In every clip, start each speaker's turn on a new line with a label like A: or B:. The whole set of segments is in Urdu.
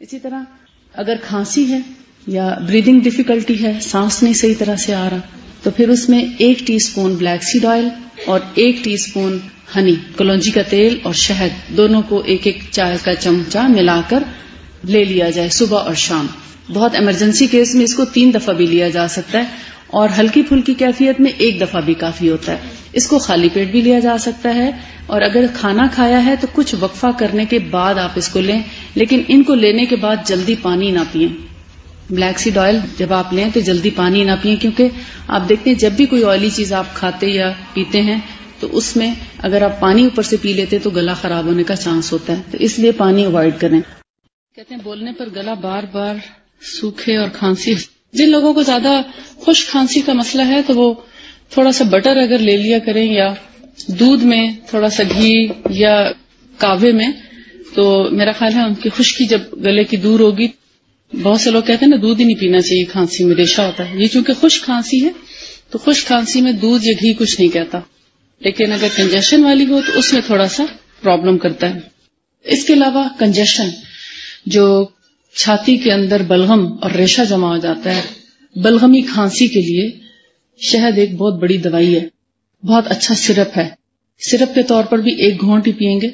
A: اسی طرح اگر کھانسی ہے یا بریدنگ ڈیفیکلٹی ہے، سانس نہیں صحیح طرح سے آ رہا، تو پھر اس میں 1 T spoon black seed oil اور 1 ٹی اسپون ہنی، کلونجی کا تیل اور شہد، دونوں کو 1 چائے کا چمچہ ملا کر لے لیا جائے صبح اور شام. بہت ایمرجنسی کیس میں اس کو 3 دفعہ بھی لیا جا سکتا ہے، اور ہلکی پھلکی کیفیت میں 1 دفعہ بھی کافی ہوتا ہے. اس کو خالی پیٹ بھی لیا جا سکتا ہے، اور اگر کھانا کھایا ہے تو کچھ وقفہ کرنے کے بعد آپ اس کو لیں، لیکن ان کو لینے کے بعد جلدی پانی نہ پئیں. بلیک سیڈ آئل جب آپ لیں تو جلدی پانی نہ پئیں، کیونکہ آپ دیکھتے ہیں جب بھی کوئی آئلی چیز آپ کھاتے یا پیتے ہیں تو اس میں اگر آپ پانی اوپر سے پی لیتے تو گلا خراب ہونے کا چانس ہوتا ہے، تو اس لیے پانی اوائڈ کریں. کہتے ہیں بولنے پر گلا بار بار سوکھے اور کھانسی، جن لوگوں کو زیادہ خشک کھانسی کا مسئلہ ہے تو وہ تھوڑا سا بٹر اگر لے لیا کریں، یا دودھ میں تھوڑا سا گھی یا کاوے میں، تو میرا خیال ہے ان کی خشکی جب گلے کی دور ہوگی. بہت سے لوگ کہتے ہیں نا دودھ ہی نہیں پینا چاہیے، کھانسی میں ریشہ ہوتا ہے. یہ چونکہ خشک کھانسی ہے تو خشک کھانسی میں دودھ یا گھی کچھ نہیں کہتا، لیکن اگر کنجیشن والی ہو تو اس میں تھوڑا سا پرابلم کرتا ہے. اس کے علاوہ کنجیشن، جو چھاتی کے اندر بلغم اور ریشہ جمع ہو جاتا ہے، بلغمی کھانسی کے لیے شہد ایک بہت بڑی دوائی ہے. بہت اچھا سرپ ہے. سرپ کے طور پر بھی 1 گھونٹ ہی پئیں گے،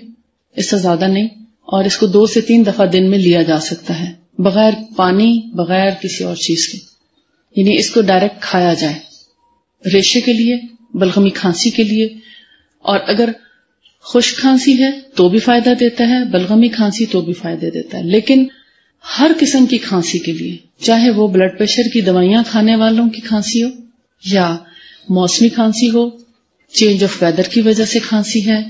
A: اس سے زیادہ نہیں، اور اس کو 2 سے 3 دفعہ دن میں لیا جا سکتا ہے، بغیر پانی، بغیر کسی اور چیز کے. یعنی اس کو ڈائریکٹ کھایا جائے ریشے کے لیے، بلغمی کھانسی کے لیے. اور اگر خشک کھانسی ہے تو بھی فائدہ دیتا ہے، بلغمی کھانسی تو بھی فائدہ دیتا ہے. لیکن ہر قسم کی کھانسی کے لیے، چاہے وہ بلڈ پریشر کی دوائیاں کھانے والوں کی کھانسی ہو، یا موسمی کھانسی ہو، چینج آف ویدر کی وجہ سے کھانسی ہے،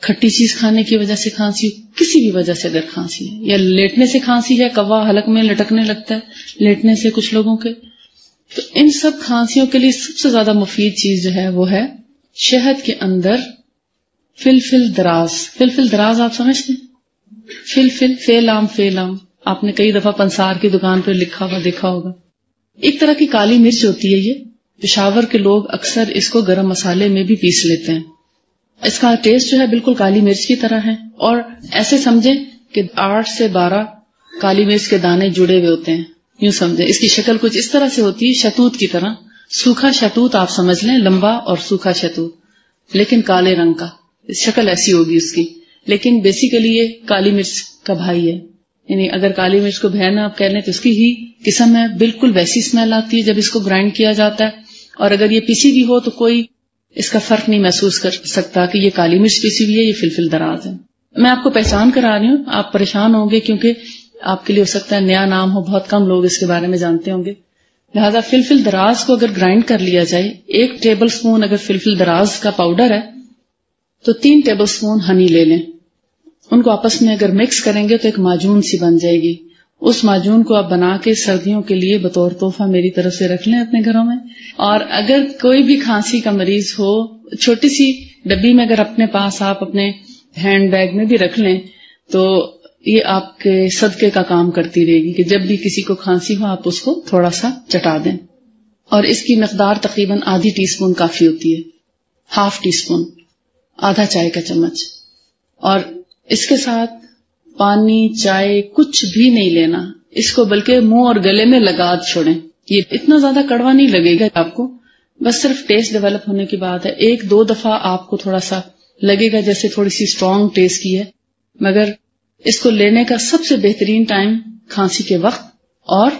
A: کھٹی چیز کھانے کی وجہ سے کھانسی، کسی بھی وجہ سے اگر کھانسی ہے، یا لیٹنے سے کھانسی ہے، کوا حلق میں لٹکنے لگتا ہے لیٹنے سے کچھ لوگوں کے، تو ان سب کھانسیوں کے لیے سب سے زیادہ مفید چیز جو ہے وہ ہے شہد کے اندر فلفل دراز. فلفل دراز آپ سمجھتے ہیں؟ فلفل، فیلام، فیلام آپ نے کئی دفعہ پنسار کی دکان پہ لکھا ہوا دیکھا ہوگا. ایک طرح کی کالی مرچ ہوتی ہے. یہ پشاور کے لوگ اکثر اس کو گرم مسالے میں بھی پیس لیتے ہیں. اس کا ٹیسٹ جو ہے بالکل کالی مرچ کی طرح ہے، اور ایسے سمجھیں کہ 8 سے 12 کالی مرچ کے دانے جڑے ہوئے ہوتے ہیں. یوں سمجھیں اس کی شکل کچھ اس طرح سے ہوتی ہے، شہتوت کی طرح، سوکھا شہتوت آپ سمجھ لیں، لمبا اور سوکھا شہتوت، لیکن کالے رنگ کا. شکل ایسی ہوگی اس کی، لیکن بیسیکلی یہ کالی مرچ کا بھائی ہے. یعنی اگر کالی مرچ کو بہنا آپ کہہ لیں تو اس کی ہی قسم ہے، بالکل ویسی اسمیل آتی ہے جب اس کو گرائنڈ کیا جاتا ہے. اور اگر یہ پیسی بھی ہو تو کوئی اس کا فرق نہیں محسوس کر سکتا کہ یہ کالی مرچ پیسی ہوئی ہے، یہ فلفل دراز ہے. میں آپ کو پہچان کرا رہی ہوں، آپ پریشان ہوں گے کیونکہ آپ کے لیے ہو سکتا ہے نیا نام ہو، بہت کم لوگ اس کے بارے میں جانتے ہوں گے. لہذا فلفل دراز کو اگر گرائنڈ کر لیا جائے، 1 ٹیبل سپون اگر فلفل دراز کا پاؤڈر ہے تو 3 ٹیبل سپون ہنی لے لیں. ان کو آپس میں اگر مکس کریں گے تو ایک معجون سی بن جائے گی. اس معجون کو آپ بنا کے سردیوں کے لیے بطور تحفہ میری طرف سے رکھ لیں اپنے گھروں میں. اور اگر کوئی بھی کھانسی کا مریض ہو، چھوٹی سی ڈبی میں اگر اپنے پاس آپ اپنے ہینڈ بیگ میں بھی رکھ لیں تو یہ آپ کے صدقے کا کام کرتی رہے گی کہ جب بھی کسی کو کھانسی ہو آپ اس کو تھوڑا سا چٹا دیں. اور اس کی مقدار تقریباً آدھی ٹی اسپون کافی ہوتی ہے، ½ ٹی اسپون، آدھا چائے کا چمچ. اور اس کے ساتھ پانی، چائے کچھ بھی نہیں لینا اس کو، بلکہ منہ اور گلے میں لگا چھوڑیں. یہ اتنا زیادہ کڑوا نہیں لگے گا آپ کو، بس صرف ٹیسٹ ڈیولپ ہونے کی بات ہے. 1-2 دفعہ آپ کو تھوڑا سا لگے گا جیسے تھوڑی سی اسٹرانگ ٹیسٹ کی ہے، مگر اس کو لینے کا سب سے بہترین ٹائم کھانسی کے وقت اور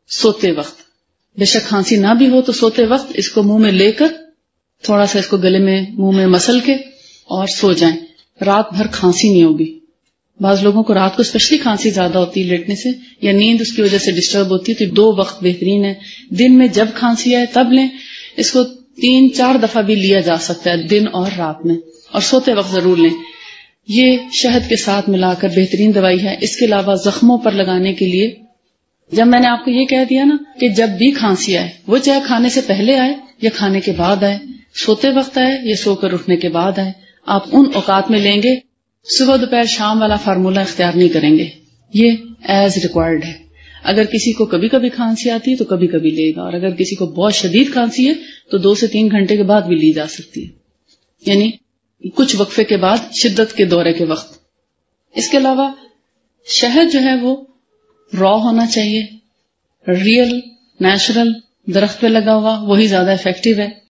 A: سوتے وقت. بے شک کھانسی نہ بھی ہو تو سوتے وقت اس کو منہ میں لے کر تھوڑا سا اس کو گلے میں منہ میں مسل کے اور سو جائیں. رات بھر کھانسی نہیں ہوگی. بعض لوگوں کو رات کو اسپیشلی کھانسی زیادہ ہوتی ہے لیٹنے سے، یا نیند اس کی وجہ سے ڈسٹرب ہوتی ہے، تو 2 وقت بہترین ہے. دن میں جب کھانسی آئے تب لیں. اس کو 3-4 دفعہ بھی لیا جا سکتا ہے دن اور رات میں، اور سوتے وقت ضرور لیں. یہ شہد کے ساتھ ملا کر بہترین دوائی ہے. اس کے علاوہ زخموں پر لگانے کے لیے، جب میں نے آپ کو یہ کہہ دیا نا کہ جب بھی کھانسی آئے، وہ چاہے کھانے سے پہلے آئے یا کھانے کے بعد آئے، سوتے وقت آئے یا سو کر اٹھنے کے بعد آئے، آپ ان اوقات میں لیں گے. صبح دوپہر شام والا فارمولہ اختیار نہیں کریں گے. یہ ایز ریکوائرڈ ہے. اگر کسی کو کبھی کبھی کھانسی آتی ہے تو کبھی کبھی لے گا، اور اگر کسی کو بہت شدید کھانسی ہے تو 2 سے 3 گھنٹے کے بعد بھی لی جا سکتی ہے، یعنی کچھ وقفے کے بعد شدت کے دورے کے وقت. اس کے علاوہ شہد جو ہے وہ را ہونا چاہیے، ریئل نیچرل درخت پہ لگا ہوا، وہی زیادہ افیکٹو ہے.